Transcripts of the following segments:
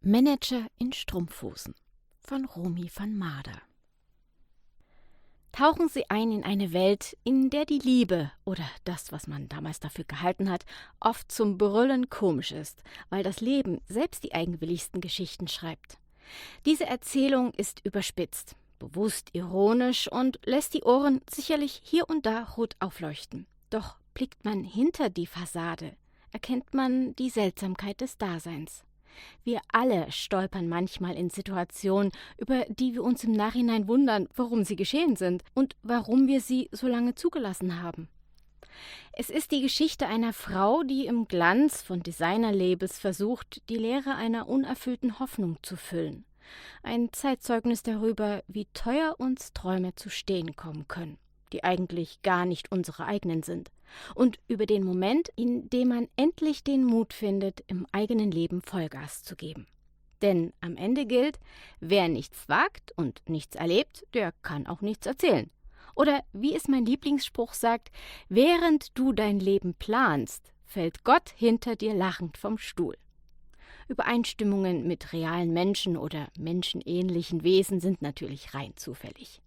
Manager in Strumpfhosen von Romy van Mader. Tauchen Sie ein in eine Welt, in der die Liebe oder das, was man damals dafür gehalten hat, oft zum Brüllen komisch ist, weil das Leben selbst die eigenwilligsten Geschichten schreibt. Diese Erzählung ist überspitzt, bewusst ironisch und lässt die Ohren sicherlich hier und da rot aufleuchten. Doch blickt man hinter die Fassade, erkennt man die Seltsamkeit des Daseins. Wir alle stolpern manchmal in Situationen, über die wir uns im Nachhinein wundern, warum sie geschehen sind und warum wir sie so lange zugelassen haben. Es ist die Geschichte einer Frau, die im Glanz von Designerlabels versucht, die Leere einer unerfüllten Hoffnung zu füllen. Ein Zeitzeugnis darüber, wie teuer uns Träume zu stehen kommen können, die eigentlich gar nicht unsere eigenen sind. Und über den Moment, in dem man endlich den Mut findet, im eigenen Leben Vollgas zu geben. Denn am Ende gilt, wer nichts wagt und nichts erlebt, der kann auch nichts erzählen. Oder wie es mein Lieblingsspruch sagt, während du dein Leben planst, fällt Gott hinter dir lachend vom Stuhl. Übereinstimmungen mit realen Menschen oder menschenähnlichen Wesen sind natürlich rein zufällig.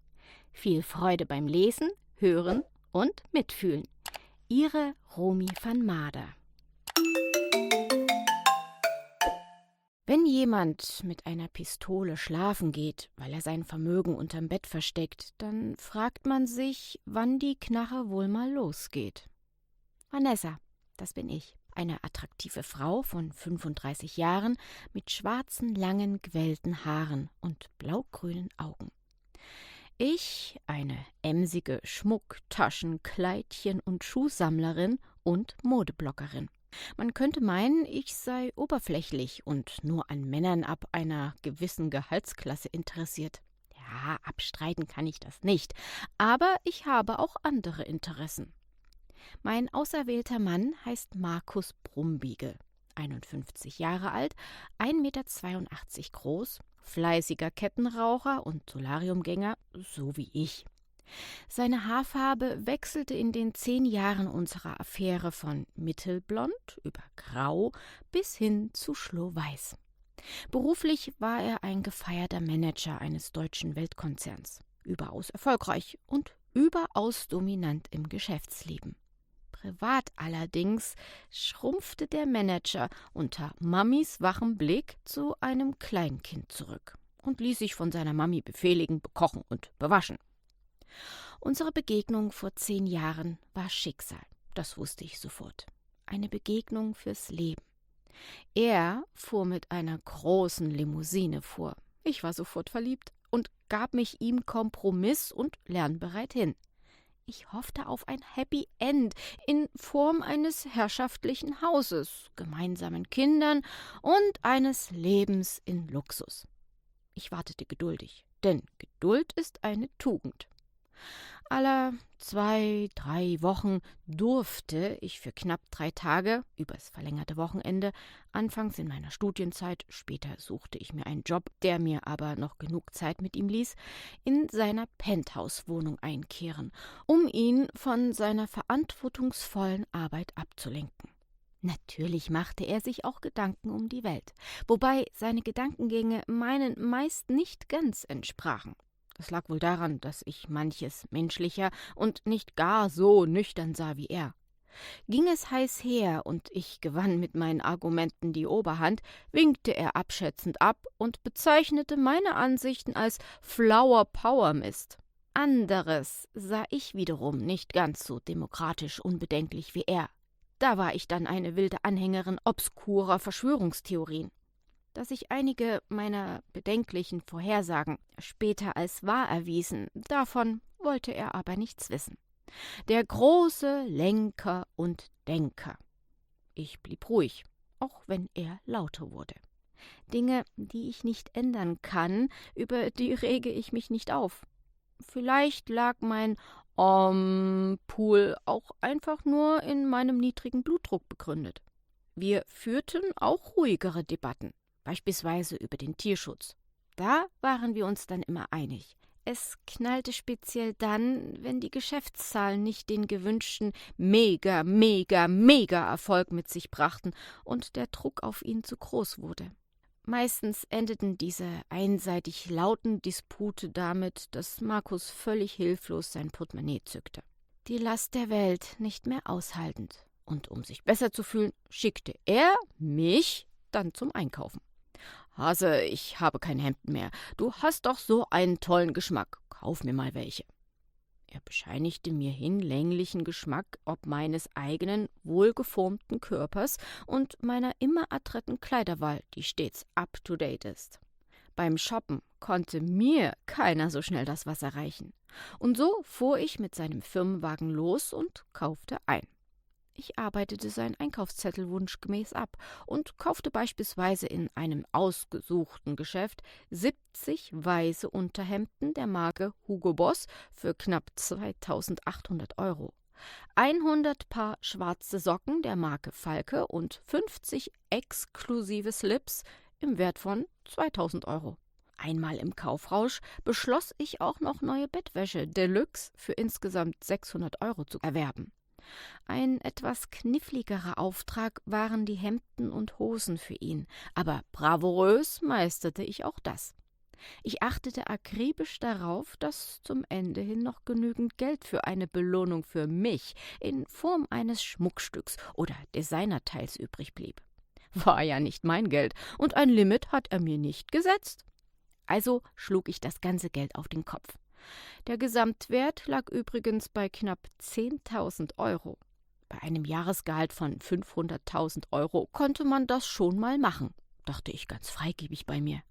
Viel Freude beim Lesen, Hören und Mitfühlen. Ihre Romy van Mader. Wenn jemand mit einer Pistole schlafen geht, weil er sein Vermögen unterm Bett versteckt, dann fragt man sich, wann die Knarre wohl mal losgeht. Vanessa, das bin ich. Eine attraktive Frau von 35 Jahren mit schwarzen, langen, gewellten Haaren und blaugrünen Augen. Ich, eine emsige Schmuck-, Taschen-, Kleidchen- und Schuhsammlerin und Modebloggerin. Man könnte meinen, ich sei oberflächlich und nur an Männern ab einer gewissen Gehaltsklasse interessiert. Ja, abstreiten kann ich das nicht, aber ich habe auch andere Interessen. Mein auserwählter Mann heißt Markus Brumbiegel, 51 Jahre alt, 1,82 Meter groß, fleißiger Kettenraucher und Solariumgänger, so wie ich. Seine Haarfarbe wechselte in den 10 Jahren unserer Affäre von mittelblond über grau bis hin zu schlohweiß. Beruflich war er ein gefeierter Manager eines deutschen Weltkonzerns, überaus erfolgreich und überaus dominant im Geschäftsleben. Privat allerdings schrumpfte der Manager unter Mamis wachem Blick zu einem Kleinkind zurück und ließ sich von seiner Mami befehligen, bekochen und bewaschen. Unsere Begegnung vor 10 Jahren war Schicksal, das wusste ich sofort. Eine Begegnung fürs Leben. Er fuhr mit einer großen Limousine vor. Ich war sofort verliebt und gab mich ihm kompromiss- und lernbereit hin. Ich hoffte auf ein Happy End in Form eines herrschaftlichen Hauses, gemeinsamen Kindern und eines Lebens in Luxus. Ich wartete geduldig, denn Geduld ist eine Tugend. Aller 2, 3 Wochen durfte ich für knapp 3 Tage, übers verlängerte Wochenende, anfangs in meiner Studienzeit, später suchte ich mir einen Job, der mir aber noch genug Zeit mit ihm ließ, in seiner Penthouse-Wohnung einkehren, um ihn von seiner verantwortungsvollen Arbeit abzulenken. Natürlich machte er sich auch Gedanken um die Welt, wobei seine Gedankengänge meinen meist nicht ganz entsprachen. Es lag wohl daran, dass ich manches menschlicher und nicht gar so nüchtern sah wie er. Ging es heiß her und ich gewann mit meinen Argumenten die Oberhand, winkte er abschätzend ab und bezeichnete meine Ansichten als Flower-Power-Mist. Anderes sah ich wiederum nicht ganz so demokratisch unbedenklich wie er. Da war ich dann eine wilde Anhängerin obskurer Verschwörungstheorien. Dass sich einige meiner bedenklichen Vorhersagen später als wahr erwiesen, davon wollte er aber nichts wissen. Der große Lenker und Denker. Ich blieb ruhig, auch wenn er lauter wurde. Dinge, die ich nicht ändern kann, über die rege ich mich nicht auf. Vielleicht lag mein Pool auch einfach nur in meinem niedrigen Blutdruck begründet. Wir führten auch ruhigere Debatten. Beispielsweise über den Tierschutz. Da waren wir uns dann immer einig. Es knallte speziell dann, wenn die Geschäftszahlen nicht den gewünschten Mega-Erfolg mit sich brachten und der Druck auf ihn zu groß wurde. Meistens endeten diese einseitig lauten Dispute damit, dass Markus völlig hilflos sein Portemonnaie zückte. Die Last der Welt nicht mehr aushaltend. Und um sich besser zu fühlen, schickte er mich dann zum Einkaufen. »Hase, ich habe kein Hemden mehr. Du hast doch so einen tollen Geschmack. Kauf mir mal welche.« Er bescheinigte mir hinlänglichen Geschmack ob meines eigenen, wohlgeformten Körpers und meiner immer adretten Kleiderwahl, die stets up-to-date ist. Beim Shoppen konnte mir keiner so schnell das Wasser reichen. Und so fuhr ich mit seinem Firmenwagen los und kaufte ein. Ich arbeitete seinen Einkaufszettel wunschgemäß ab und kaufte beispielsweise in einem ausgesuchten Geschäft 70 weiße Unterhemden der Marke Hugo Boss für knapp 2.800 €, 100 Paar schwarze Socken der Marke Falke und 50 exklusive Slips im Wert von 2.000 €. Einmal im Kaufrausch beschloss ich auch noch neue Bettwäsche Deluxe für insgesamt 600 € zu erwerben. Ein etwas kniffligerer Auftrag waren die Hemden und Hosen für ihn, aber bravourös meisterte ich auch das. Ich achtete akribisch darauf, dass zum Ende hin noch genügend Geld für eine Belohnung für mich in Form eines Schmuckstücks oder Designerteils übrig blieb. War ja nicht mein Geld, und ein Limit hat er mir nicht gesetzt. Also schlug ich das ganze Geld auf den Kopf. Der Gesamtwert lag übrigens bei knapp 10.000 €. Bei einem Jahresgehalt von 500.000 € konnte man das schon mal machen, dachte ich ganz freigebig bei mir.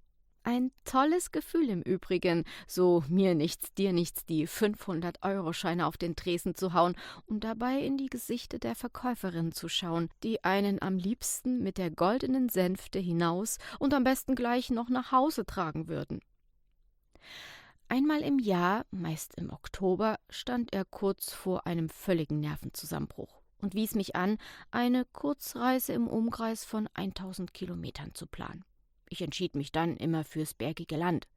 Ein tolles Gefühl im Übrigen, so mir nichts, dir nichts die 500-€-Scheine auf den Tresen zu hauen und dabei in die Gesichter der Verkäuferinnen zu schauen, die einen am liebsten mit der goldenen Sänfte hinaus und am besten gleich noch nach Hause tragen würden. Einmal im Jahr, meist im Oktober, stand er kurz vor einem völligen Nervenzusammenbruch und wies mich an, eine Kurzreise im Umkreis von 1.000 Kilometern zu planen. Ich entschied mich dann immer fürs bergige Land.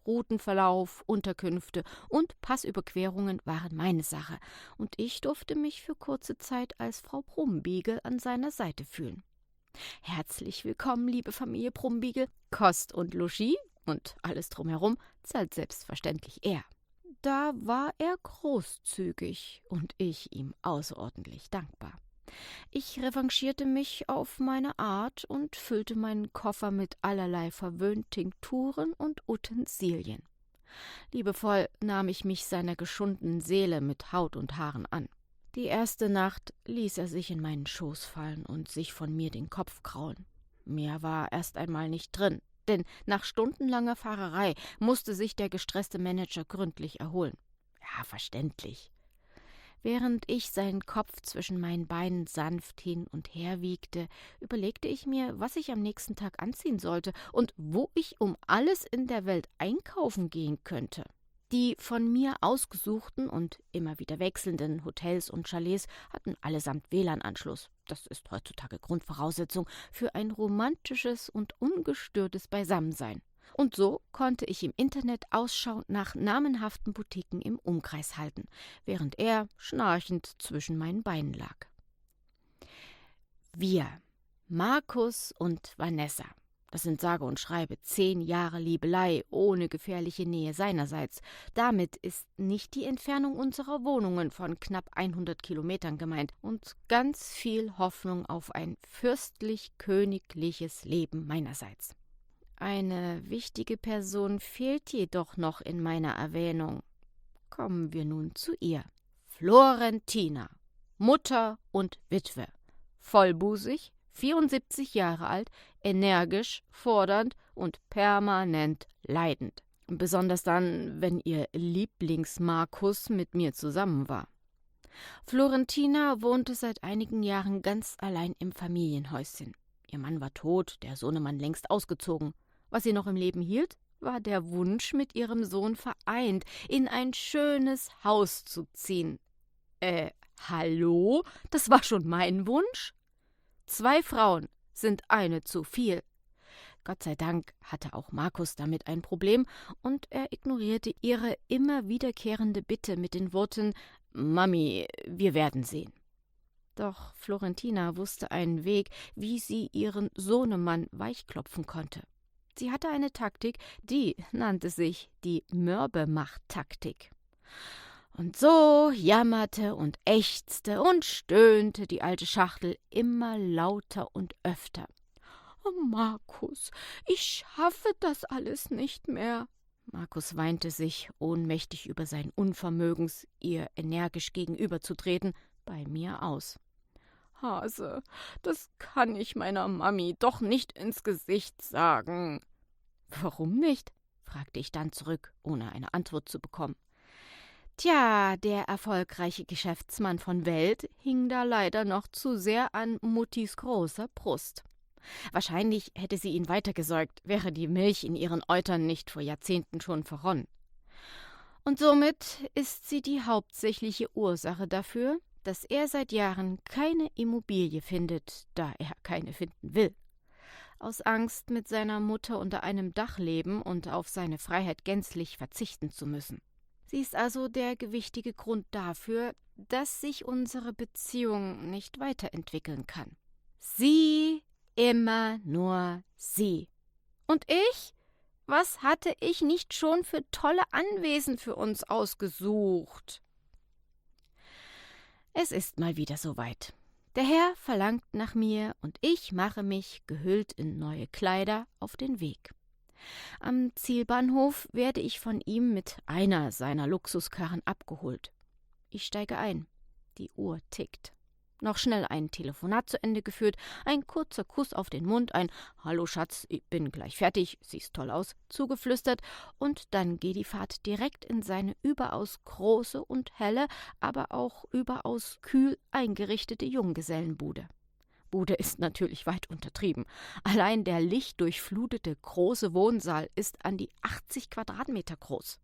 Routenverlauf, Unterkünfte und Passüberquerungen waren meine Sache, und ich durfte mich für kurze Zeit als Frau Brumbiegel an seiner Seite fühlen. Herzlich willkommen, liebe Familie Brumbiegel. Kost und Logis und alles drumherum zahlt selbstverständlich er. Da war er großzügig und ich ihm außerordentlich dankbar. Ich revanchierte mich auf meine Art und füllte meinen Koffer mit allerlei Verwöhntinkturen und Utensilien. Liebevoll nahm ich mich seiner geschundenen Seele mit Haut und Haaren an. Die erste Nacht ließ er sich in meinen Schoß fallen und sich von mir den Kopf kraulen. Mehr war erst einmal nicht drin, denn nach stundenlanger Fahrerei musste sich der gestresste Manager gründlich erholen. Ja, verständlich. Während ich seinen Kopf zwischen meinen Beinen sanft hin und her wiegte, überlegte ich mir, was ich am nächsten Tag anziehen sollte und wo ich um alles in der Welt einkaufen gehen könnte. Die von mir ausgesuchten und immer wieder wechselnden Hotels und Chalets hatten allesamt WLAN-Anschluss. Das ist heutzutage Grundvoraussetzung für ein romantisches und ungestörtes Beisammensein. Und so konnte ich im Internet Ausschau nach namenhaften Boutiquen im Umkreis halten, während er schnarchend zwischen meinen Beinen lag. Wir, Markus und Vanessa. Das sind sage und schreibe 10 Jahre Liebelei ohne gefährliche Nähe seinerseits. Damit ist nicht die Entfernung unserer Wohnungen von knapp 100 Kilometern gemeint und ganz viel Hoffnung auf ein fürstlich-königliches Leben meinerseits. Eine wichtige Person fehlt jedoch noch in meiner Erwähnung. Kommen wir nun zu ihr. Florentina, Mutter und Witwe, vollbusig, 74 Jahre alt, energisch, fordernd und permanent leidend. Besonders dann, wenn ihr Lieblings-Markus mit mir zusammen war. Florentina wohnte seit einigen Jahren ganz allein im Familienhäuschen. Ihr Mann war tot, der Sohnemann längst ausgezogen. Was sie noch im Leben hielt, war der Wunsch, mit ihrem Sohn vereint in ein schönes Haus zu ziehen. Hallo? Das war schon mein Wunsch? 2 Frauen sind eine zu viel. Gott sei Dank hatte auch Markus damit ein Problem und er ignorierte ihre immer wiederkehrende Bitte mit den Worten: »Mami, wir werden sehen.« Doch Florentina wusste einen Weg, wie sie ihren Sohnemann weichklopfen konnte. Sie hatte eine Taktik, die nannte sich die Mürbe-Macht-Taktik. Und so jammerte und ächzte und stöhnte die alte Schachtel immer lauter und öfter. »Oh, Markus, ich schaffe das alles nicht mehr.« Markus weinte sich, ohnmächtig über sein Unvermögen, ihr energisch gegenüberzutreten, bei mir aus. »Hase, das kann ich meiner Mami doch nicht ins Gesicht sagen.« »Warum nicht?« fragte ich dann zurück, ohne eine Antwort zu bekommen. Tja, der erfolgreiche Geschäftsmann von Welt hing da leider noch zu sehr an Muttis großer Brust. Wahrscheinlich hätte sie ihn weitergesäugt, wäre die Milch in ihren Eutern nicht vor Jahrzehnten schon verronnen. Und somit ist sie die hauptsächliche Ursache dafür, dass er seit Jahren keine Immobilie findet, da er keine finden will. Aus Angst, mit seiner Mutter unter einem Dach leben und auf seine Freiheit gänzlich verzichten zu müssen. Sie ist also der gewichtige Grund dafür, dass sich unsere Beziehung nicht weiterentwickeln kann. Sie, immer nur sie. Und ich? Was hatte ich nicht schon für tolle Anwesen für uns ausgesucht? Es ist mal wieder soweit. Der Herr verlangt nach mir und ich mache mich, gehüllt in neue Kleider, auf den Weg. Am Zielbahnhof werde ich von ihm mit einer seiner Luxuskarren abgeholt. Ich steige ein. Die Uhr tickt. Noch schnell ein Telefonat zu Ende geführt, ein kurzer Kuss auf den Mund, ein »Hallo Schatz, ich bin gleich fertig, siehst toll aus« zugeflüstert, und dann geht die Fahrt direkt in seine überaus große und helle, aber auch überaus kühl eingerichtete Junggesellenbude. Bude ist natürlich weit untertrieben. Allein der lichtdurchflutete große Wohnsaal ist an die 80 Quadratmeter groß.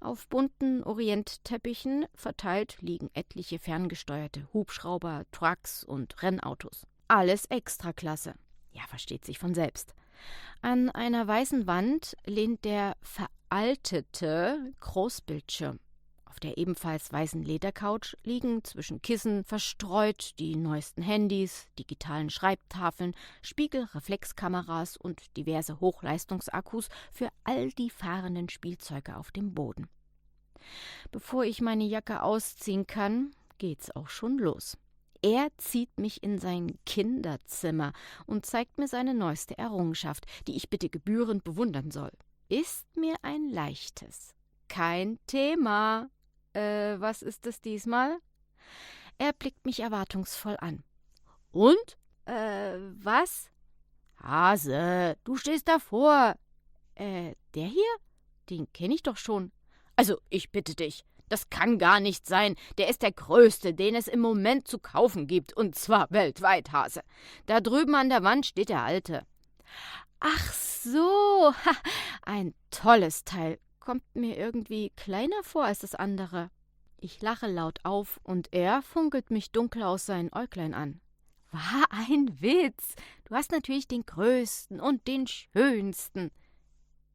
Auf bunten Orientteppichen verteilt liegen etliche ferngesteuerte Hubschrauber, Trucks und Rennautos. Alles Extraklasse. Ja, versteht sich von selbst. An einer weißen Wand lehnt der veraltete Großbildschirm. Auf der ebenfalls weißen Ledercouch liegen zwischen Kissen verstreut die neuesten Handys, digitalen Schreibtafeln, Spiegelreflexkameras und diverse Hochleistungsakkus für all die fahrenden Spielzeuge auf dem Boden. Bevor ich meine Jacke ausziehen kann, geht's auch schon los. Er zieht mich in sein Kinderzimmer und zeigt mir seine neueste Errungenschaft, die ich bitte gebührend bewundern soll. Ist mir ein leichtes. Kein Thema. Was ist es diesmal? Er blickt mich erwartungsvoll an. Und? Was? Hase, du stehst davor. Der hier? Den kenne ich doch schon. Also, ich bitte dich, das kann gar nicht sein. Der ist der größte, den es im Moment zu kaufen gibt, und zwar weltweit, Hase. Da drüben an der Wand steht der alte. Ach so, ein tolles Teil. Kommt mir irgendwie kleiner vor als das andere. Ich lache laut auf und er funkelt mich dunkel aus seinen Äuglein an. War ein Witz. Du hast natürlich den größten und den schönsten.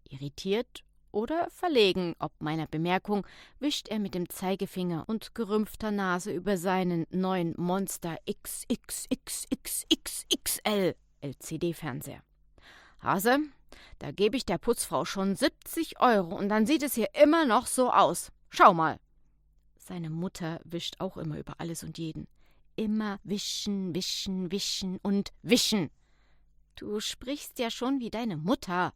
Irritiert oder verlegen ob meiner Bemerkung, wischt er mit dem Zeigefinger und gerümpfter Nase über seinen neuen Monster XXXXXL LCD-Fernseher. Hase, da gebe ich der Putzfrau schon 70 € und dann sieht es hier immer noch so aus. Schau mal. Seine Mutter wischt auch immer über alles und jeden. Immer wischen, wischen, wischen und wischen. Du sprichst ja schon wie deine Mutter,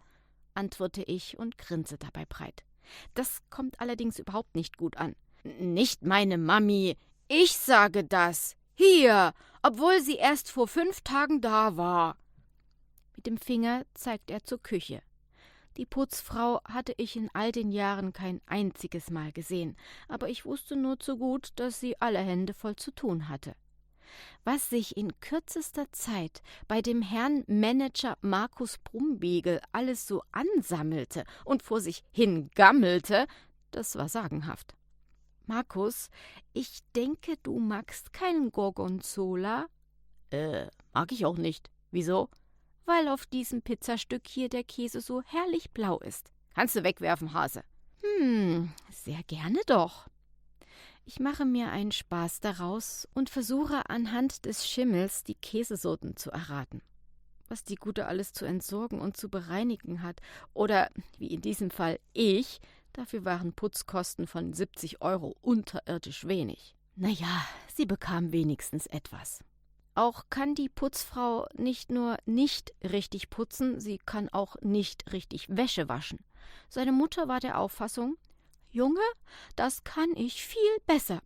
antworte ich und grinse dabei breit. Das kommt allerdings überhaupt nicht gut an. Nicht meine Mami. Ich sage das. Hier, obwohl sie erst vor 5 Tagen da war. Mit dem Finger zeigt er zur Küche. Die Putzfrau hatte ich in all den Jahren kein einziges Mal gesehen, aber ich wusste nur zu gut, dass sie alle Hände voll zu tun hatte. Was sich in kürzester Zeit bei dem Herrn Manager Markus Brumbiegel alles so ansammelte und vor sich hingammelte, das war sagenhaft. Markus, ich denke, du magst keinen Gorgonzola? Mag ich auch nicht. Wieso? Weil auf diesem Pizzastück hier der Käse so herrlich blau ist. Kannst du wegwerfen, Hase. Sehr gerne doch. Ich mache mir einen Spaß daraus und versuche anhand des Schimmels die Käsesorten zu erraten. was die Gute alles zu entsorgen und zu bereinigen hat. Oder, wie in diesem Fall, ich. Dafür waren Putzkosten von 70 € unterirdisch wenig. Naja, sie bekam wenigstens etwas. Auch kann die Putzfrau nicht nur nicht richtig putzen, sie kann auch nicht richtig Wäsche waschen. Seine Mutter war der Auffassung: »Junge, das kann ich viel besser.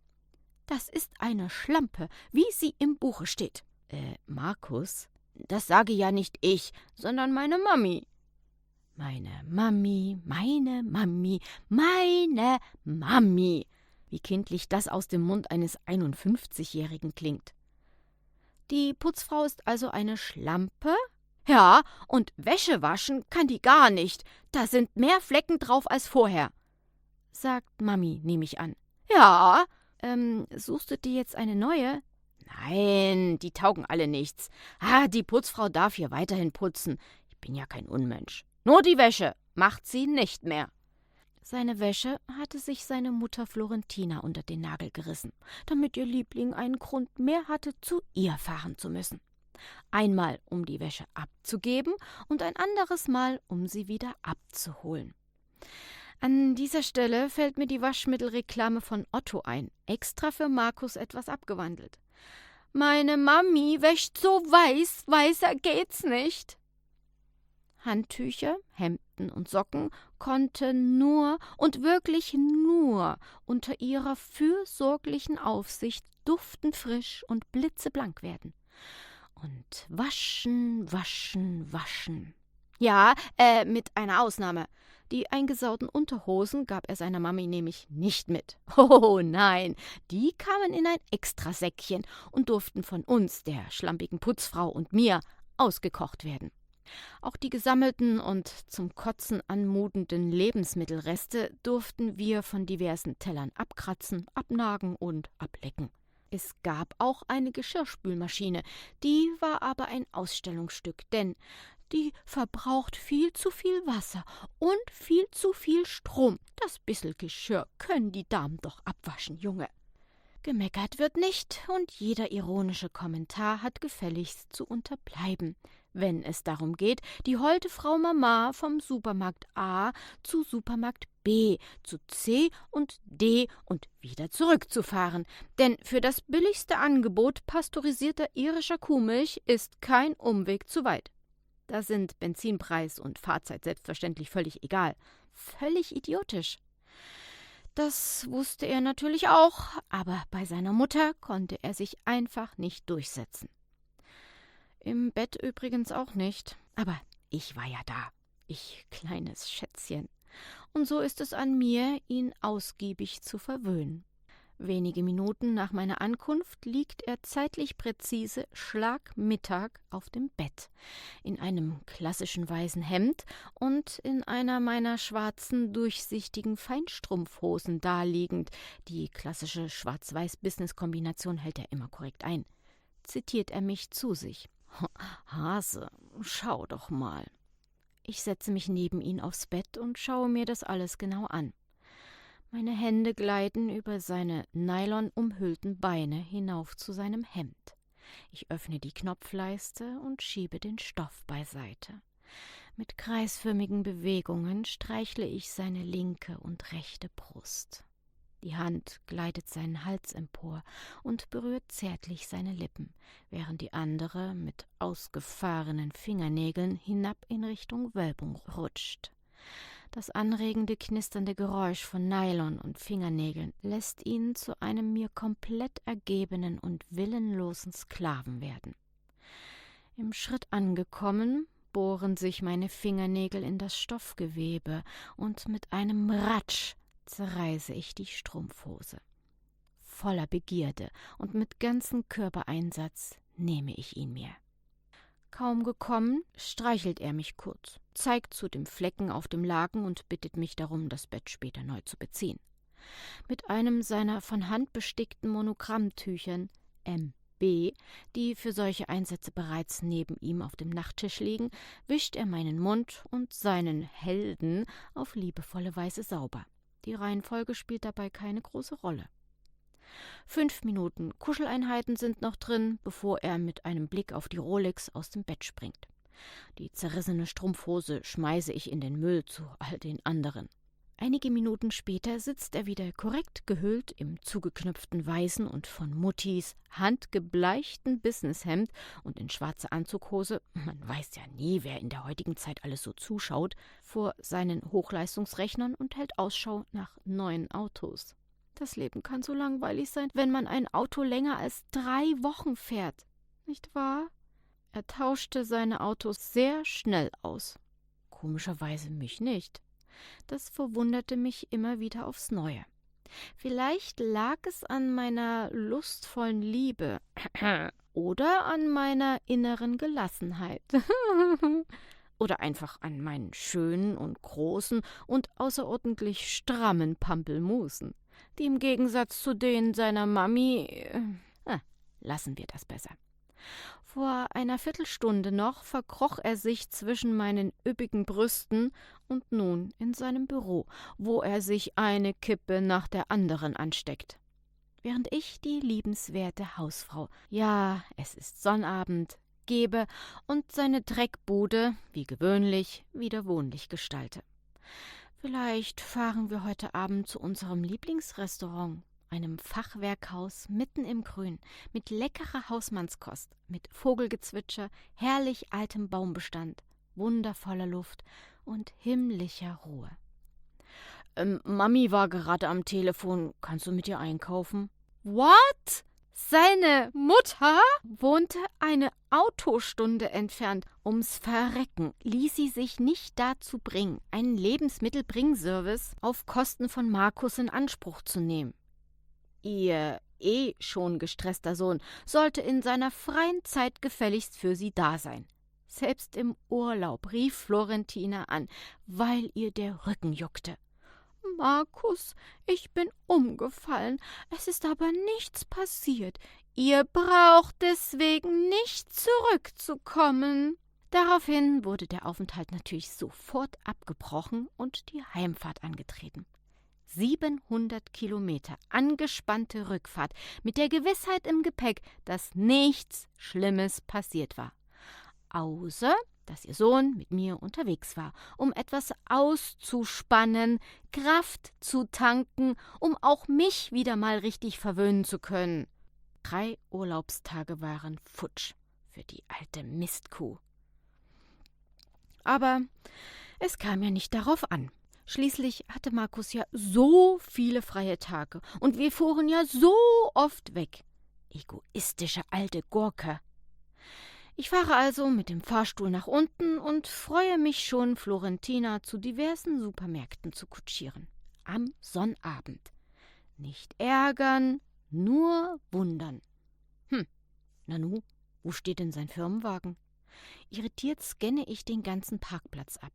Das ist eine Schlampe, wie sie im Buche steht.« Markus? Das sage ja nicht ich, sondern meine Mami. Meine Mami, meine Mami, meine Mami. Wie kindlich das aus dem Mund eines 51-Jährigen klingt. Die Putzfrau ist also eine Schlampe? Ja, und Wäsche waschen kann die gar nicht. Da sind mehr Flecken drauf als vorher, sagt Mami, nehme ich an. Ja, suchst du dir jetzt eine neue? Nein, die taugen alle nichts. Die Putzfrau darf hier weiterhin putzen. Ich bin ja kein Unmensch. Nur die Wäsche macht sie nicht mehr. Seine Wäsche hatte sich seine Mutter Florentina unter den Nagel gerissen, damit ihr Liebling einen Grund mehr hatte, zu ihr fahren zu müssen. Einmal, um die Wäsche abzugeben und ein anderes Mal, um sie wieder abzuholen. An dieser Stelle fällt mir die Waschmittelreklame von Otto ein, extra für Markus etwas abgewandelt. Meine Mami wäscht so weiß, weißer geht's nicht. Handtücher, Hemden und Socken konnten nur und wirklich nur unter ihrer fürsorglichen Aufsicht duftend frisch und blitzeblank werden. Und waschen, waschen, waschen. Ja, mit einer Ausnahme. Die eingesauten Unterhosen gab er seiner Mami nämlich nicht mit. Oh nein, die kamen in ein Extrasäckchen und durften von uns, der schlampigen Putzfrau und mir, ausgekocht werden. Auch die gesammelten und zum Kotzen anmutenden Lebensmittelreste durften wir von diversen Tellern abkratzen, abnagen und ablecken. Es gab auch eine Geschirrspülmaschine, die war aber ein Ausstellungsstück, denn die verbraucht viel zu viel Wasser und viel zu viel Strom. Das bissel Geschirr können die Damen doch abwaschen, Junge. Gemeckert wird nicht und jeder ironische Kommentar hat gefälligst zu unterbleiben, wenn es darum geht, die holde Frau Mama vom Supermarkt A zu Supermarkt B, zu C und D und wieder zurückzufahren. Denn für das billigste Angebot pasteurisierter irischer Kuhmilch ist kein Umweg zu weit. Da sind Benzinpreis und Fahrzeit selbstverständlich völlig egal. Völlig idiotisch. Das wusste er natürlich auch, aber bei seiner Mutter konnte er sich einfach nicht durchsetzen. Im Bett übrigens auch nicht, aber ich war ja da, ich kleines Schätzchen. Und so ist es an mir, ihn ausgiebig zu verwöhnen. Wenige Minuten nach meiner Ankunft liegt er zeitlich präzise Schlagmittag auf dem Bett, in einem klassischen weißen Hemd und in einer meiner schwarzen, durchsichtigen Feinstrumpfhosen daliegend. Die klassische Schwarz-Weiß-Business-Kombination hält er immer korrekt ein. Zitiert er mich zu sich. »Hase, schau doch mal.« Ich setze mich neben ihn aufs Bett und schaue mir das alles genau an. Meine Hände gleiten über seine nylonumhüllten Beine hinauf zu seinem Hemd. Ich öffne die Knopfleiste und schiebe den Stoff beiseite. Mit kreisförmigen Bewegungen streichle ich seine linke und rechte Brust. Die Hand gleitet seinen Hals empor und berührt zärtlich seine Lippen, während die andere mit ausgefahrenen Fingernägeln hinab in Richtung Wölbung rutscht. Das anregende, knisternde Geräusch von Nylon und Fingernägeln lässt ihn zu einem mir komplett ergebenen und willenlosen Sklaven werden. Im Schritt angekommen, bohren sich meine Fingernägel in das Stoffgewebe und mit einem Ratsch zerreiße ich die Strumpfhose. Voller Begierde und mit ganzem Körpereinsatz nehme ich ihn mir. Kaum gekommen, streichelt er mich kurz, zeigt zu dem Flecken auf dem Laken und bittet mich darum, das Bett später neu zu beziehen. Mit einem seiner von Hand bestickten Monogrammtüchern MB, die für solche Einsätze bereits neben ihm auf dem Nachttisch liegen, wischt er meinen Mund und seinen Helden auf liebevolle Weise sauber. Die Reihenfolge spielt dabei keine große Rolle. 5 Minuten Kuscheleinheiten sind noch drin, bevor er mit einem Blick auf die Rolex aus dem Bett springt. Die zerrissene Strumpfhose schmeiße ich in den Müll zu all den anderen. Einige Minuten später sitzt er wieder korrekt gehüllt im zugeknöpften weißen und von Muttis handgebleichten Businesshemd und in schwarzer Anzughose, man weiß ja nie, wer in der heutigen Zeit alles so zuschaut, vor seinen Hochleistungsrechnern und hält Ausschau nach neuen Autos. Das Leben kann so langweilig sein, wenn man ein Auto länger als 3 Wochen fährt, nicht wahr? Er tauschte seine Autos sehr schnell aus. Komischerweise mich nicht. Das verwunderte mich immer wieder aufs Neue. Vielleicht lag es an meiner lustvollen Liebe oder an meiner inneren Gelassenheit oder einfach an meinen schönen und großen und außerordentlich strammen Pampelmusen, die im Gegensatz zu denen seiner Mami… lassen wir das besser. Vor einer Viertelstunde noch verkroch er sich zwischen meinen üppigen Brüsten und nun in seinem Büro, wo er sich eine Kippe nach der anderen ansteckt. Während ich die liebenswerte Hausfrau, ja, es ist Sonnabend, gebe und seine Dreckbude, wie gewöhnlich, wieder wohnlich gestalte. Vielleicht fahren wir heute Abend zu unserem Lieblingsrestaurant, einem Fachwerkhaus mitten im Grün, mit leckerer Hausmannskost, mit Vogelgezwitscher, herrlich altem Baumbestand, wundervoller Luft und himmlischer Ruhe. Mami war gerade am Telefon. Kannst du mit ihr einkaufen? What? Seine Mutter wohnte eine Autostunde entfernt. Ums Verrecken ließ sie sich nicht dazu bringen, einen Lebensmittelbringservice auf Kosten von Markus in Anspruch zu nehmen. Ihr schon gestresster Sohn sollte in seiner freien Zeit gefälligst für sie da sein. Selbst im Urlaub rief Florentina an, weil ihr der Rücken juckte. »Markus, ich bin umgefallen, es ist aber nichts passiert. Ihr braucht deswegen nicht zurückzukommen.« Daraufhin wurde der Aufenthalt natürlich sofort abgebrochen und die Heimfahrt angetreten. 700 Kilometer angespannte Rückfahrt mit der Gewissheit im Gepäck, dass nichts Schlimmes passiert war. Außer, dass ihr Sohn mit mir unterwegs war, um etwas auszuspannen, Kraft zu tanken, um auch mich wieder mal richtig verwöhnen zu können. 3 Urlaubstage waren futsch für die alte Mistkuh. Aber es kam ja nicht darauf an. Schließlich hatte Markus ja so viele freie Tage und wir fuhren ja so oft weg. Egoistische alte Gurke. Ich fahre also mit dem Fahrstuhl nach unten und freue mich schon, Florentina zu diversen Supermärkten zu kutschieren. Am Sonnabend. Nicht ärgern, nur wundern. Nanu, wo steht denn sein Firmenwagen? Irritiert scanne ich den ganzen Parkplatz ab.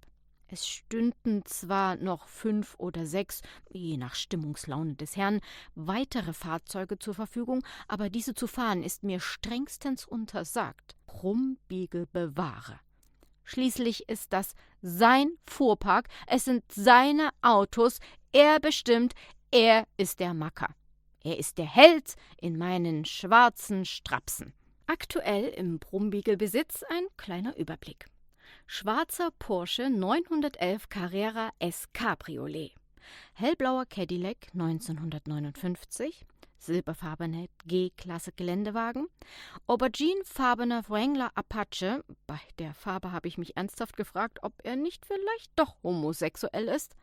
Es stünden zwar noch 5 oder 6, je nach Stimmungslaune des Herrn, weitere Fahrzeuge zur Verfügung, aber diese zu fahren ist mir strengstens untersagt. Krummbiegel bewahre. Schließlich ist das sein Fuhrpark, es sind seine Autos, er bestimmt, er ist der Macker. Er ist der Held in meinen schwarzen Strapsen. Aktuell im Brummbiegel-Besitz ein kleiner Überblick. Schwarzer Porsche 911 Carrera S Cabriolet, hellblauer Cadillac 1959, silberfarbener G-Klasse Geländewagen, auberginefarbener Wrangler Apache, bei der Farbe habe ich mich ernsthaft gefragt, ob er nicht vielleicht doch homosexuell ist,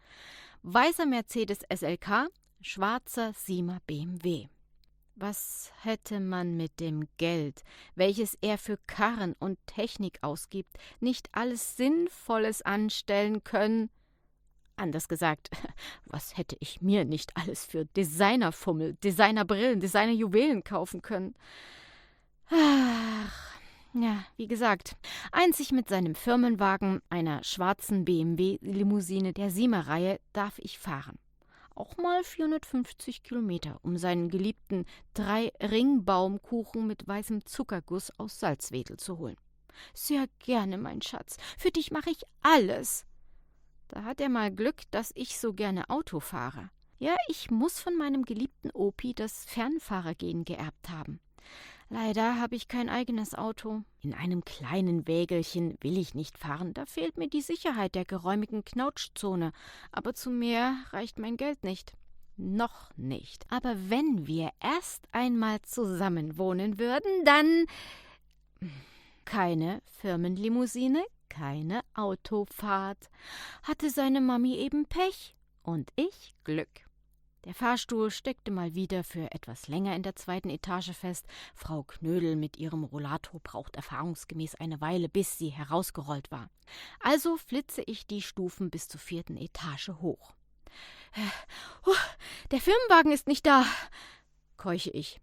weißer Mercedes SLK, schwarzer Sima BMW. Was hätte man mit dem Geld, welches er für Karren und Technik ausgibt, nicht alles Sinnvolles anstellen können? Anders gesagt, was hätte ich mir nicht alles für Designerfummel, Designerbrillen, Designerjuwelen kaufen können? Ach, ja, wie gesagt, einzig mit seinem Firmenwagen, einer schwarzen BMW-Limousine der Sima-Reihe, darf ich fahren. Auch mal 450 Kilometer, um seinen geliebten 3-Ringbaumkuchen mit weißem Zuckerguss aus Salzwedel zu holen. Sehr gerne, mein Schatz, für dich mache ich alles. Da hat er mal Glück, dass ich so gerne Auto fahre. Ja, ich muss von meinem geliebten Opi das Fernfahrergehen geerbt haben. Leider habe ich kein eigenes Auto. In einem kleinen Wägelchen will ich nicht fahren, da fehlt mir die Sicherheit der geräumigen Knautschzone. Aber zu mehr reicht mein Geld nicht. Noch nicht. Aber wenn wir erst einmal zusammen wohnen würden, dann keine Firmenlimousine, keine Autofahrt. Hatte seine Mami eben Pech und ich Glück. Der Fahrstuhl steckte mal wieder für etwas länger in der 2. Etage fest. Frau Knödel mit ihrem Rollator braucht erfahrungsgemäß eine Weile, bis sie herausgerollt war. Also flitze ich die Stufen bis zur 4. Etage hoch. Der Firmenwagen ist nicht da, keuche ich.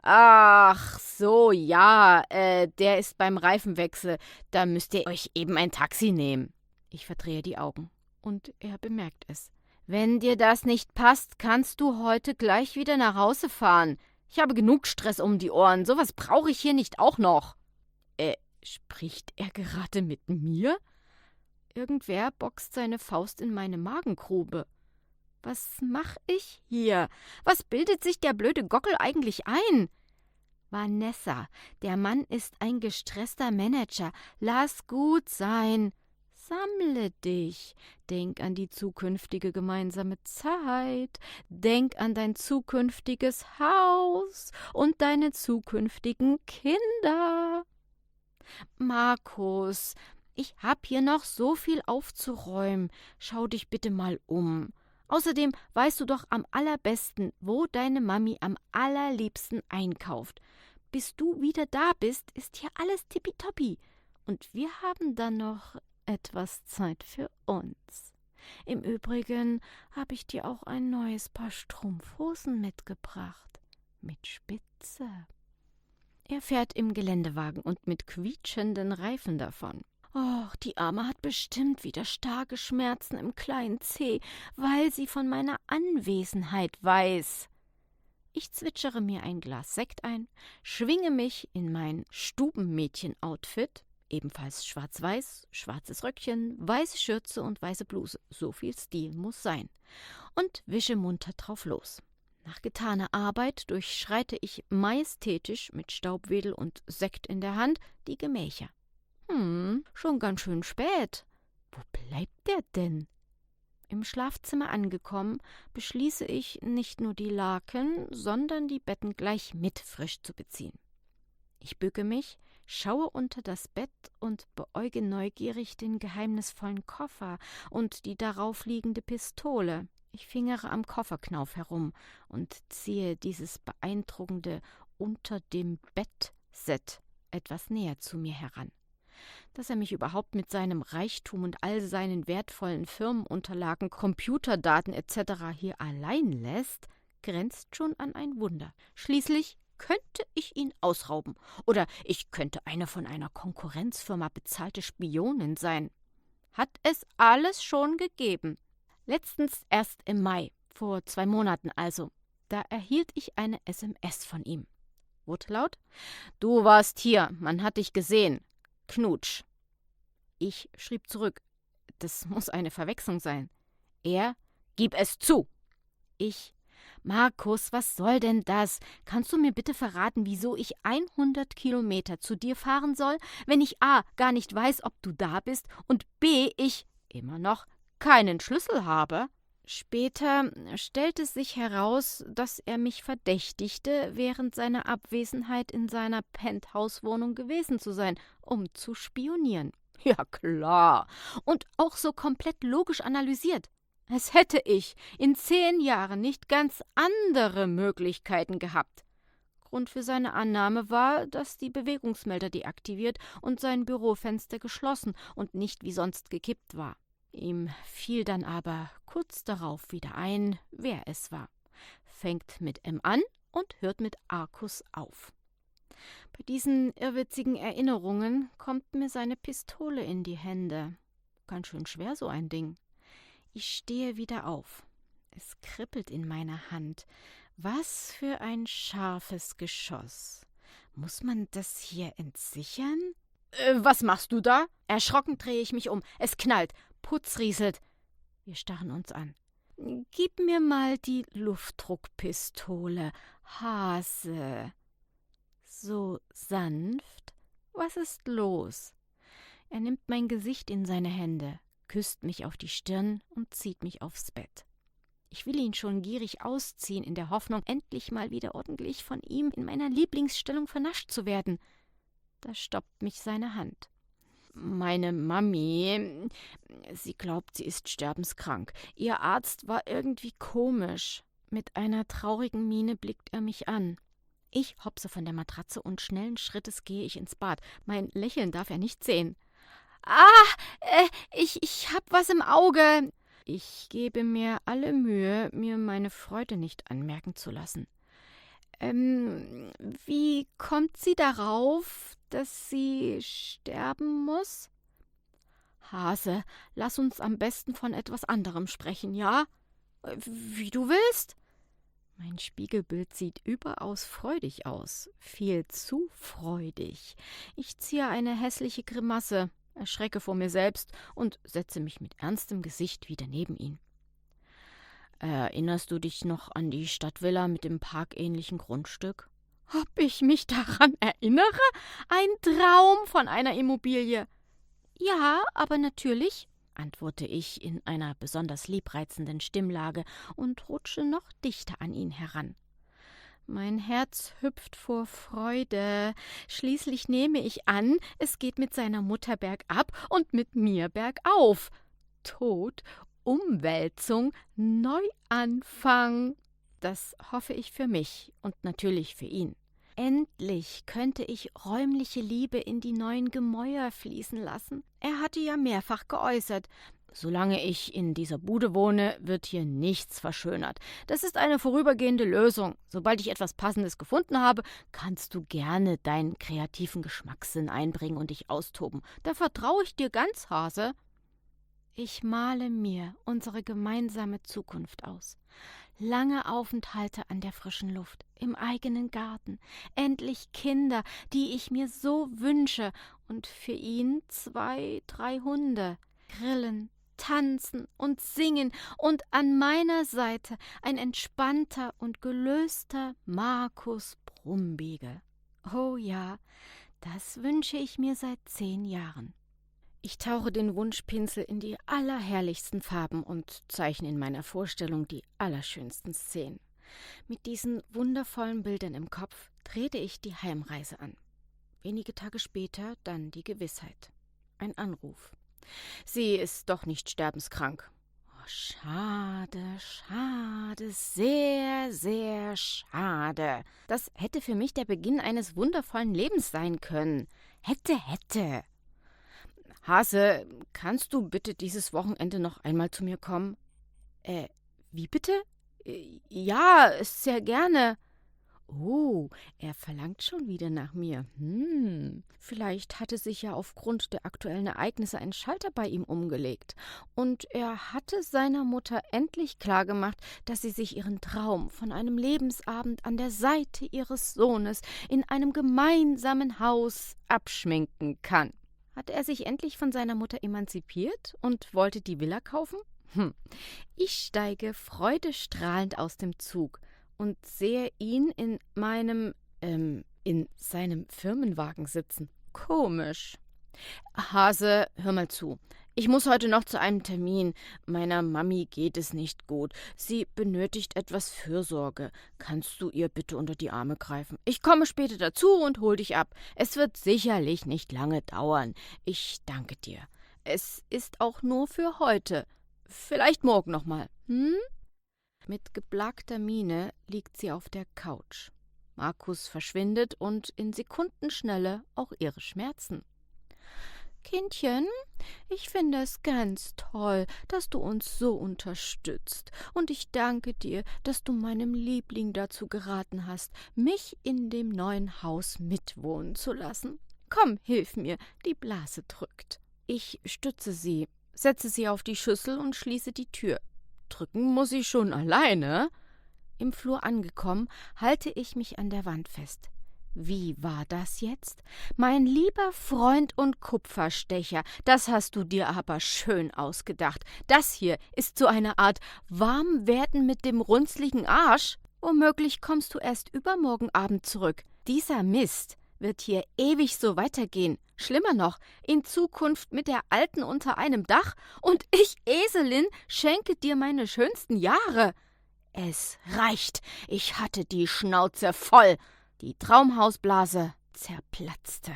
Ach so, ja, der ist beim Reifenwechsel. Da müsst ihr euch eben ein Taxi nehmen. Ich verdrehe die Augen und er bemerkt es. Wenn dir das nicht passt, kannst du heute gleich wieder nach Hause fahren. Ich habe genug Stress um die Ohren. Sowas brauche ich hier nicht auch noch. Spricht er gerade mit mir? Irgendwer boxt seine Faust in meine Magengrube. Was mach ich hier? Was bildet sich der blöde Gockel eigentlich ein? Vanessa, der Mann ist ein gestresster Manager. Lass gut sein. Sammle dich. Denk an die zukünftige gemeinsame Zeit. Denk an dein zukünftiges Haus und deine zukünftigen Kinder. Markus, ich hab hier noch so viel aufzuräumen. Schau dich bitte mal um. Außerdem weißt du doch am allerbesten, wo deine Mami am allerliebsten einkauft. Bis du wieder da bist, ist hier alles tippitoppi. Und wir haben dann noch etwas Zeit für uns. Im Übrigen habe ich dir auch ein neues Paar Strumpfhosen mitgebracht. Mit Spitze. Er fährt im Geländewagen und mit quietschenden Reifen davon. Och, die Arme hat bestimmt wieder starke Schmerzen im kleinen Zeh, weil sie von meiner Anwesenheit weiß. Ich zwitschere mir ein Glas Sekt ein, schwinge mich in mein Stubenmädchen-Outfit, ebenfalls schwarz-weiß, schwarzes Röckchen, weiße Schürze und weiße Bluse, so viel Stil muss sein, und wische munter drauf los. Nach getaner Arbeit durchschreite ich majestätisch mit Staubwedel und Sekt in der Hand die Gemächer. Schon ganz schön spät. Wo bleibt der denn? Im Schlafzimmer angekommen, beschließe ich, nicht nur die Laken, sondern die Betten gleich mit frisch zu beziehen. Ich bücke mich, schaue unter das Bett und beäuge neugierig den geheimnisvollen Koffer und die darauf liegende Pistole. Ich fingere am Kofferknauf herum und ziehe dieses beeindruckende Unter-dem-Bett-Set etwas näher zu mir heran. Dass er mich überhaupt mit seinem Reichtum und all seinen wertvollen Firmenunterlagen, Computerdaten etc. hier allein lässt, grenzt schon an ein Wunder. Schließlich könnte ich ihn ausrauben oder ich könnte eine von einer Konkurrenzfirma bezahlte Spionin sein. Hat es alles schon gegeben. Letztens erst im Mai, vor 2 Monaten also, da erhielt ich eine SMS von ihm. Wortlaut: Du warst hier, man hat dich gesehen. Knutsch. Ich schrieb zurück: Das muss eine Verwechslung sein. Er: Gib es zu. Ich: Markus, was soll denn das? Kannst du mir bitte verraten, wieso ich 100 Kilometer zu dir fahren soll, wenn ich a. gar nicht weiß, ob du da bist und b. ich immer noch keinen Schlüssel habe? Später stellte sich heraus, dass er mich verdächtigte, während seiner Abwesenheit in seiner Penthouse-Wohnung gewesen zu sein, um zu spionieren. Ja klar, und auch so komplett logisch analysiert. Als hätte ich in 10 Jahren nicht ganz andere Möglichkeiten gehabt. Grund für seine Annahme war, dass die Bewegungsmelder deaktiviert und sein Bürofenster geschlossen und nicht wie sonst gekippt war. Ihm fiel dann aber kurz darauf wieder ein, wer es war. Fängt mit M an und hört mit Arkus auf. Bei diesen irrwitzigen Erinnerungen kommt mir seine Pistole in die Hände. Ganz schön schwer, so ein Ding. Ich stehe wieder auf. Es kribbelt in meiner Hand. Was für ein scharfes Geschoss. Muss man das hier entsichern? Was machst du da? Erschrocken drehe ich mich um. Es knallt. Putz rieselt. Wir starren uns an. Gib mir mal die Luftdruckpistole, Hase. so sanft. Was ist los? Er nimmt mein Gesicht in seine Hände, küsst mich auf die Stirn und zieht mich aufs Bett. Ich will ihn schon gierig ausziehen, in der Hoffnung, endlich mal wieder ordentlich von ihm in meiner Lieblingsstellung vernascht zu werden. Da stoppt mich seine Hand. Meine Mami, sie glaubt, sie ist sterbenskrank. Ihr Arzt war irgendwie komisch. Mit einer traurigen Miene blickt er mich an. Ich hopse von der Matratze und schnellen Schrittes gehe ich ins Bad. Mein Lächeln darf er nicht sehen. Ich hab was im Auge. Ich gebe mir alle Mühe, mir meine Freude nicht anmerken zu lassen. Wie kommt sie darauf, dass sie sterben muss? Hase, lass uns am besten von etwas anderem sprechen, ja? Wie du willst. Mein Spiegelbild sieht überaus freudig aus, viel zu freudig. Ich ziehe eine hässliche Grimasse, erschrecke vor mir selbst und setze mich mit ernstem Gesicht wieder neben ihn. Erinnerst du dich noch an die Stadtvilla mit dem parkähnlichen Grundstück? Ob ich mich daran erinnere? Ein Traum von einer Immobilie. Ja, aber natürlich, antworte ich in einer besonders liebreizenden Stimmlage und rutsche noch dichter an ihn heran. Mein Herz hüpft vor Freude. Schließlich nehme ich an, es geht mit seiner Mutter bergab und mit mir bergauf. Tod, Umwälzung, Neuanfang. Das hoffe ich für mich und natürlich für ihn. Endlich könnte ich räumliche Liebe in die neuen Gemäuer fließen lassen. Er hatte ja mehrfach geäußert, solange ich in dieser Bude wohne, wird hier nichts verschönert. Das ist eine vorübergehende Lösung. Sobald ich etwas Passendes gefunden habe, kannst du gerne deinen kreativen Geschmackssinn einbringen und dich austoben. Da vertraue ich dir ganz, Hase. Ich male mir unsere gemeinsame Zukunft aus. Lange Aufenthalte an der frischen Luft, im eigenen Garten, endlich Kinder, die ich mir so wünsche, und für ihn 2, 3 Hunde, grillen, tanzen und singen und an meiner Seite ein entspannter und gelöster Markus Brummbigel. Oh ja, das wünsche ich mir seit 10 Jahren. Ich tauche den Wunschpinsel in die allerherrlichsten Farben und zeichne in meiner Vorstellung die allerschönsten Szenen. Mit diesen wundervollen Bildern im Kopf trete ich die Heimreise an. Wenige Tage später dann die Gewissheit. Ein Anruf. Sie ist doch nicht sterbenskrank. Oh, schade, schade, sehr, sehr schade. Das hätte für mich der Beginn eines wundervollen Lebens sein können. Hätte. Hase, kannst du bitte dieses Wochenende noch einmal zu mir kommen? Wie bitte? Ja, sehr gerne. Oh, er verlangt schon wieder nach mir. Vielleicht hatte sich ja aufgrund der aktuellen Ereignisse ein Schalter bei ihm umgelegt. Und er hatte seiner Mutter endlich klargemacht, dass sie sich ihren Traum von einem Lebensabend an der Seite ihres Sohnes in einem gemeinsamen Haus abschminken kann. Hatte er sich endlich von seiner Mutter emanzipiert und wollte die Villa kaufen? Ich steige freudestrahlend aus dem Zug und sehe ihn in seinem Firmenwagen sitzen. Komisch. Hase, hör mal zu. Ich muss heute noch zu einem Termin. Meiner Mami geht es nicht gut. Sie benötigt etwas Fürsorge. Kannst du ihr bitte unter die Arme greifen? Ich komme später dazu und hol dich ab. Es wird sicherlich nicht lange dauern. Ich danke dir. Es ist auch nur für heute. Vielleicht morgen nochmal. Mit geplagter Miene liegt sie auf der Couch. Markus verschwindet und in Sekundenschnelle auch ihre Schmerzen. Kindchen, ich finde es ganz toll, dass du uns so unterstützt. Und ich danke dir, dass du meinem Liebling dazu geraten hast, mich in dem neuen Haus mitwohnen zu lassen. Komm, hilf mir, die Blase drückt. Ich stütze sie, setze sie auf die Schüssel und schließe die Tür. Drücken muss ich schon alleine. Im Flur angekommen, halte ich mich an der Wand fest. Wie war das jetzt? Mein lieber Freund und Kupferstecher, das hast du dir aber schön ausgedacht. Das hier ist so eine Art Warmwerden mit dem runzligen Arsch. Womöglich kommst du erst übermorgen Abend zurück. Dieser Mist wird hier ewig so weitergehen. Schlimmer noch, in Zukunft mit der Alten unter einem Dach und ich, Eselin, schenke dir meine schönsten Jahre. Es reicht, ich hatte die Schnauze voll. Die Traumhausblase zerplatzte.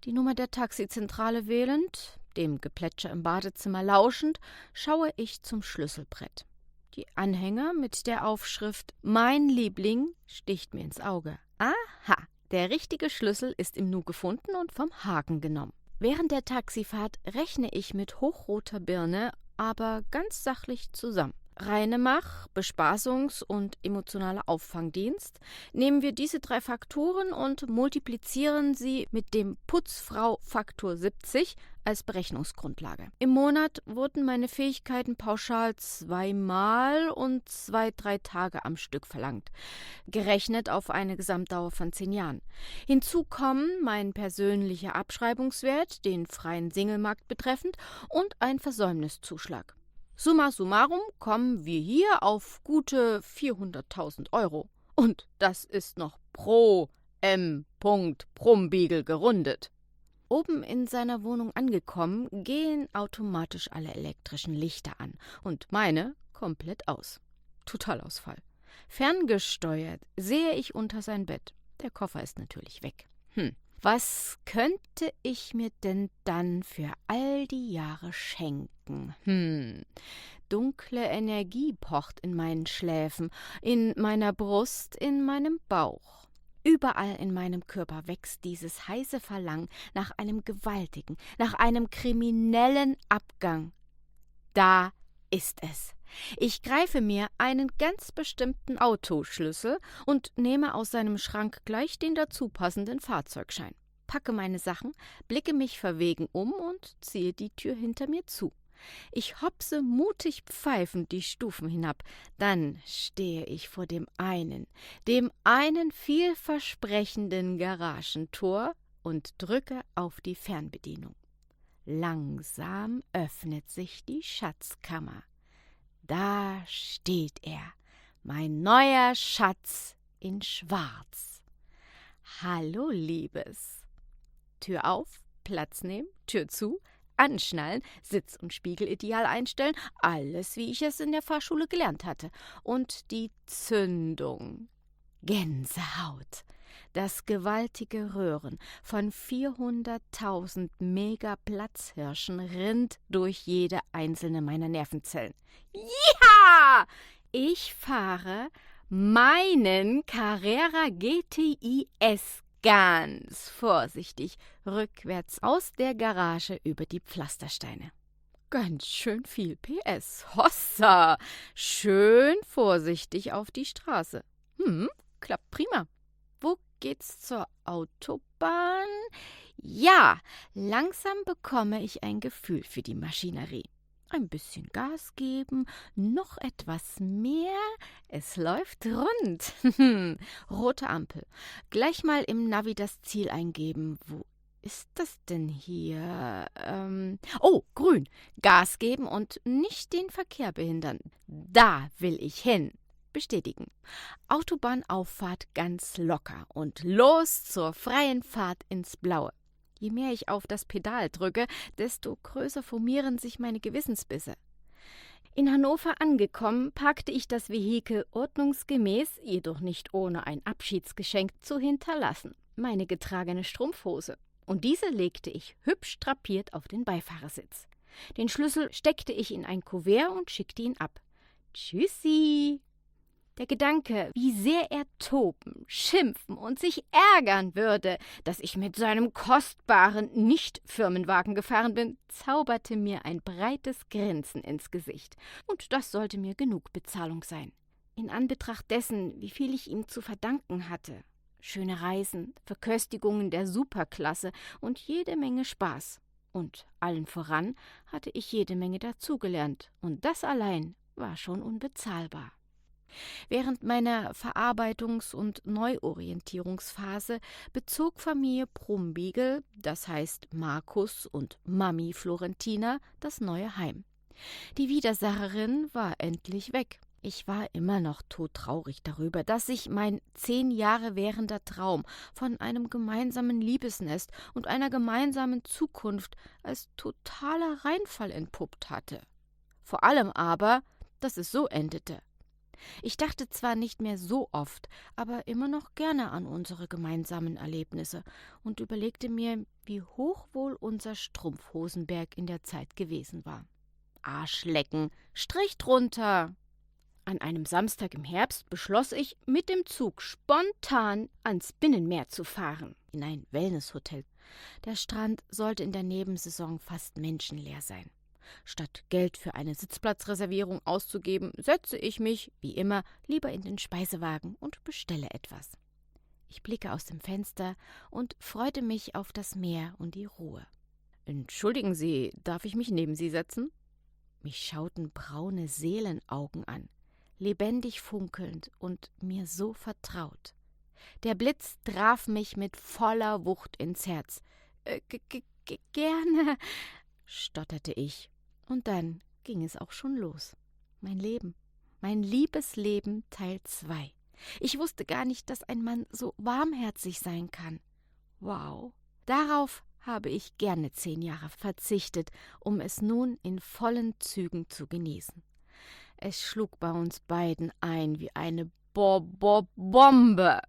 Die Nummer der Taxizentrale wählend, dem Geplätscher im Badezimmer lauschend, schaue ich zum Schlüsselbrett. Die Anhänger mit der Aufschrift »Mein Liebling« sticht mir ins Auge. Aha, der richtige Schlüssel ist im Nu gefunden und vom Haken genommen. Während der Taxifahrt rechne ich mit hochroter Birne, aber ganz sachlich zusammen. Reinemach, Bespaßungs- und emotionaler Auffangdienst, nehmen wir diese 3 Faktoren und multiplizieren sie mit dem Putzfrau-Faktor 70 als Berechnungsgrundlage. Im Monat wurden meine Fähigkeiten pauschal 2-mal und 2-3 Tage am Stück verlangt, gerechnet auf eine Gesamtdauer von 10 Jahren. Hinzu kommen mein persönlicher Abschreibungswert, den freien Singlemarkt betreffend, und ein Versäumniszuschlag. Summa summarum kommen wir hier auf gute 400.000 Euro. Und das ist noch pro M. Brumbiegel gerundet. Oben in seiner Wohnung angekommen, gehen automatisch alle elektrischen Lichter an und meine komplett aus. Totalausfall. Ferngesteuert sehe ich unter sein Bett. Der Koffer ist natürlich weg. Was könnte ich mir denn dann für all die Jahre schenken? Dunkle Energie pocht in meinen Schläfen, in meiner Brust, in meinem Bauch. Überall in meinem Körper wächst dieses heiße Verlangen nach einem gewaltigen, nach einem kriminellen Abgang. Da ist es. Ich greife mir einen ganz bestimmten Autoschlüssel und nehme aus seinem Schrank gleich den dazu passenden Fahrzeugschein. Packe meine Sachen, blicke mich verwegen um und ziehe die Tür hinter mir zu. Ich hopse mutig pfeifend die Stufen hinab. Dann stehe ich vor dem einen vielversprechenden Garagentor und drücke auf die Fernbedienung. Langsam öffnet sich die Schatzkammer. Da steht er, mein neuer Schatz in Schwarz. Hallo, Liebes. Tür auf, Platz nehmen, Tür zu, anschnallen, Sitz und Spiegel ideal einstellen, alles, wie ich es in der Fahrschule gelernt hatte. Und die Zündung. Gänsehaut. Das gewaltige Röhren von 400.000 Megaplatzhirschen rinnt durch jede einzelne meiner Nervenzellen. Ja! Ich fahre meinen Carrera GTI S ganz vorsichtig rückwärts aus der Garage über die Pflastersteine. Ganz schön viel PS. Hossa! Schön vorsichtig auf die Straße. Klappt prima. Wo geht's zur Autobahn? Ja, langsam bekomme ich ein Gefühl für die Maschinerie. Ein bisschen Gas geben, noch etwas mehr. Es läuft rund. Rote Ampel. Gleich mal im Navi das Ziel eingeben. Wo ist das denn hier? Grün. Gas geben und nicht den Verkehr behindern. Da will ich hin. Bestätigen. Autobahnauffahrt ganz locker und los zur freien Fahrt ins Blaue. Je mehr ich auf das Pedal drücke, desto größer formieren sich meine Gewissensbisse. In Hannover angekommen, parkte ich das Vehikel ordnungsgemäß, jedoch nicht ohne ein Abschiedsgeschenk zu hinterlassen, meine getragene Strumpfhose. Und diese legte ich hübsch drapiert auf den Beifahrersitz. Den Schlüssel steckte ich in ein Kuvert und schickte ihn ab. Tschüssi! Der Gedanke, wie sehr er toben, schimpfen und sich ärgern würde, dass ich mit seinem kostbaren Nicht-Firmenwagen gefahren bin, zauberte mir ein breites Grinsen ins Gesicht. Und das sollte mir genug Bezahlung sein. In Anbetracht dessen, wie viel ich ihm zu verdanken hatte. Schöne Reisen, Verköstigungen der Superklasse und jede Menge Spaß. Und allen voran hatte ich jede Menge dazugelernt. Und das allein war schon unbezahlbar. Während meiner Verarbeitungs- und Neuorientierungsphase bezog Familie Brumbiegel, das heißt Markus und Mami Florentina, das neue Heim. Die Widersacherin war endlich weg. Ich war immer noch todtraurig darüber, dass sich mein 10 Jahre währender Traum von einem gemeinsamen Liebesnest und einer gemeinsamen Zukunft als totaler Reinfall entpuppt hatte. Vor allem aber, dass es so endete. Ich dachte zwar nicht mehr so oft, aber immer noch gerne an unsere gemeinsamen Erlebnisse und überlegte mir, wie hoch wohl unser Strumpfhosenberg in der Zeit gewesen war. Arschlecken, Strich drunter! An einem Samstag im Herbst beschloss ich, mit dem Zug spontan ans Binnenmeer zu fahren, in ein Wellnesshotel. Der Strand sollte in der Nebensaison fast menschenleer sein. Statt Geld für eine Sitzplatzreservierung auszugeben, setze ich mich, wie immer, lieber in den Speisewagen und bestelle etwas. Ich blicke aus dem Fenster und freute mich auf das Meer und die Ruhe. »Entschuldigen Sie, darf ich mich neben Sie setzen?« Mich schauten braune Seelenaugen an, lebendig funkelnd und mir so vertraut. Der Blitz traf mich mit voller Wucht ins Herz. Gerne«, stotterte ich. Und dann ging es auch schon los. Mein Leben, mein Liebesleben Teil 2. Ich wusste gar nicht, dass ein Mann so warmherzig sein kann. Wow, darauf habe ich gerne 10 Jahre verzichtet, um es nun in vollen Zügen zu genießen. Es schlug bei uns beiden ein wie eine Bombe.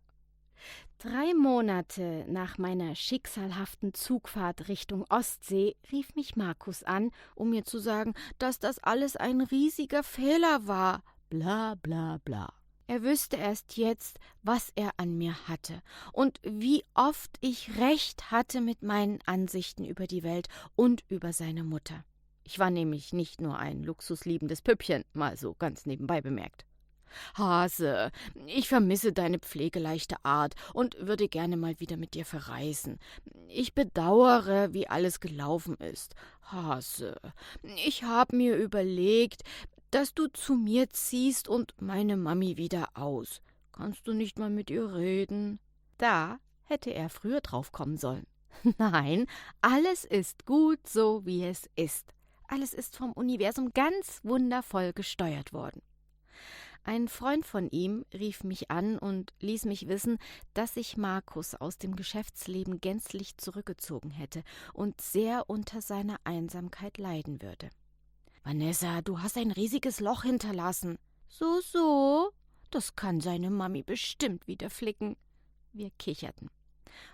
3 Monate nach meiner schicksalhaften Zugfahrt Richtung Ostsee rief mich Markus an, um mir zu sagen, dass das alles ein riesiger Fehler war. Bla bla bla. Er wüsste erst jetzt, was er an mir hatte und wie oft ich recht hatte mit meinen Ansichten über die Welt und über seine Mutter. Ich war nämlich nicht nur ein luxusliebendes Püppchen, mal so ganz nebenbei bemerkt. »Hase, ich vermisse deine pflegeleichte Art und würde gerne mal wieder mit dir verreisen. Ich bedauere, wie alles gelaufen ist. Hase, ich habe mir überlegt, dass du zu mir ziehst und meine Mami wieder aus. Kannst du nicht mal mit ihr reden?« Da hätte er früher drauf kommen sollen. Nein, alles ist gut so, wie es ist. Alles ist vom Universum ganz wundervoll gesteuert worden. Ein Freund von ihm rief mich an und ließ mich wissen, dass sich Markus aus dem Geschäftsleben gänzlich zurückgezogen hätte und sehr unter seiner Einsamkeit leiden würde. »Vanessa, du hast ein riesiges Loch hinterlassen.« »So, das kann seine Mami bestimmt wieder flicken.« Wir kicherten.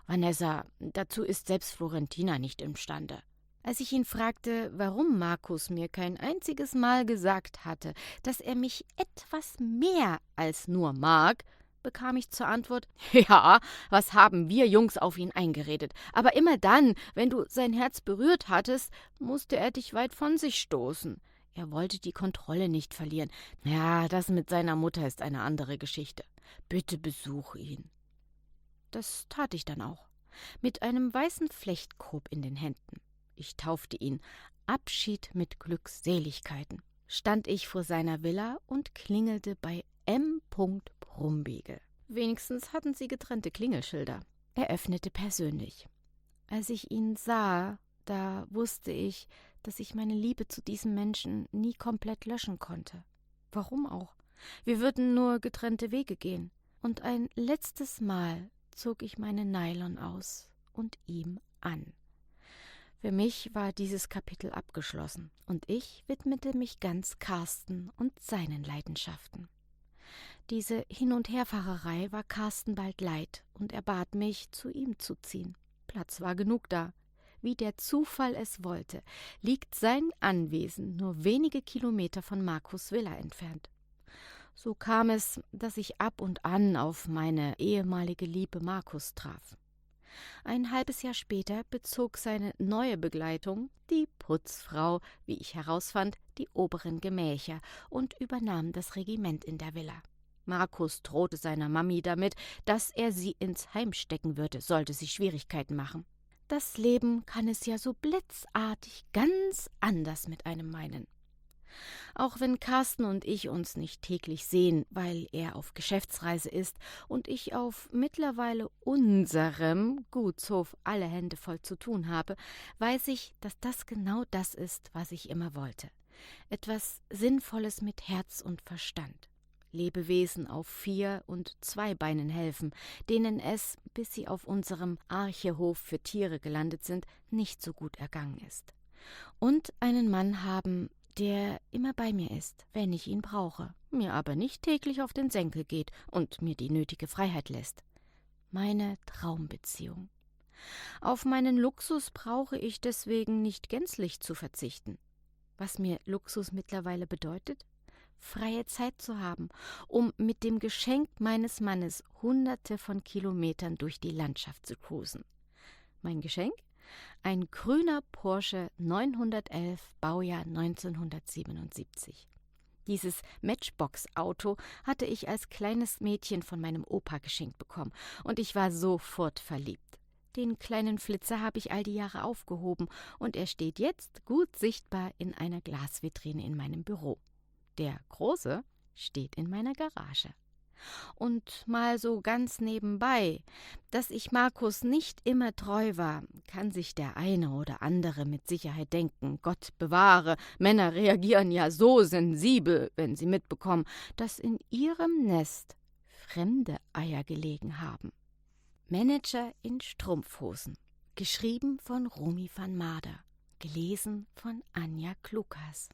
»Vanessa, dazu ist selbst Florentina nicht imstande.« Als ich ihn fragte, warum Markus mir kein einziges Mal gesagt hatte, dass er mich etwas mehr als nur mag, bekam ich zur Antwort: »Ja, was haben wir Jungs auf ihn eingeredet? Aber immer dann, wenn du sein Herz berührt hattest, musste er dich weit von sich stoßen. Er wollte die Kontrolle nicht verlieren. Ja, das mit seiner Mutter ist eine andere Geschichte. Bitte besuch ihn.« Das tat ich dann auch, mit einem weißen Flechtkorb in den Händen. Ich taufte ihn »Abschied mit Glückseligkeiten«, stand ich vor seiner Villa und klingelte bei M. Brumbiegel. Wenigstens hatten sie getrennte Klingelschilder. Er öffnete persönlich. Als ich ihn sah, da wusste ich, dass ich meine Liebe zu diesem Menschen nie komplett löschen konnte. Warum auch? Wir würden nur getrennte Wege gehen. Und ein letztes Mal zog ich meine Nylon aus und ihm an. Für mich war dieses Kapitel abgeschlossen und ich widmete mich ganz Carsten und seinen Leidenschaften. Diese Hin- und Herfahrerei war Carsten bald leid und er bat mich, zu ihm zu ziehen. Platz war genug da. Wie der Zufall es wollte, liegt sein Anwesen nur wenige Kilometer von Markus' Villa entfernt. So kam es, dass ich ab und an auf meine ehemalige Liebe Markus traf. Ein halbes Jahr später bezog seine neue Begleitung, die Putzfrau, wie ich herausfand, die oberen Gemächer und übernahm das Regiment in der Villa. Markus drohte seiner Mami damit, dass er sie ins Heim stecken würde, sollte sie Schwierigkeiten machen. Das Leben kann es ja so blitzartig ganz anders mit einem meinen. Auch wenn Carsten und ich uns nicht täglich sehen, weil er auf Geschäftsreise ist und ich auf mittlerweile unserem Gutshof alle Hände voll zu tun habe, weiß ich, dass das genau das ist, was ich immer wollte. Etwas Sinnvolles mit Herz und Verstand. Lebewesen auf 4 und 2 Beinen helfen, denen es, bis sie auf unserem Archehof für Tiere gelandet sind, nicht so gut ergangen ist. Und einen Mann haben, der immer bei mir ist, wenn ich ihn brauche, mir aber nicht täglich auf den Senkel geht und mir die nötige Freiheit lässt. Meine Traumbeziehung. Auf meinen Luxus brauche ich deswegen nicht gänzlich zu verzichten. Was mir Luxus mittlerweile bedeutet? Freie Zeit zu haben, um mit dem Geschenk meines Mannes Hunderte von Kilometern durch die Landschaft zu cruisen. Mein Geschenk? Ein grüner Porsche 911, Baujahr 1977. Dieses Matchbox-Auto hatte ich als kleines Mädchen von meinem Opa geschenkt bekommen und ich war sofort verliebt. Den kleinen Flitzer habe ich all die Jahre aufgehoben und er steht jetzt gut sichtbar in einer Glasvitrine in meinem Büro. Der große steht in meiner Garage. Und mal so ganz nebenbei, dass ich Markus nicht immer treu war, kann sich der eine oder andere mit Sicherheit denken. Gott bewahre, Männer reagieren ja so sensibel, wenn sie mitbekommen, dass in ihrem Nest fremde Eier gelegen haben. Manager in Strumpfhosen, geschrieben von Rumi van Mader, gelesen von Anja Klukas.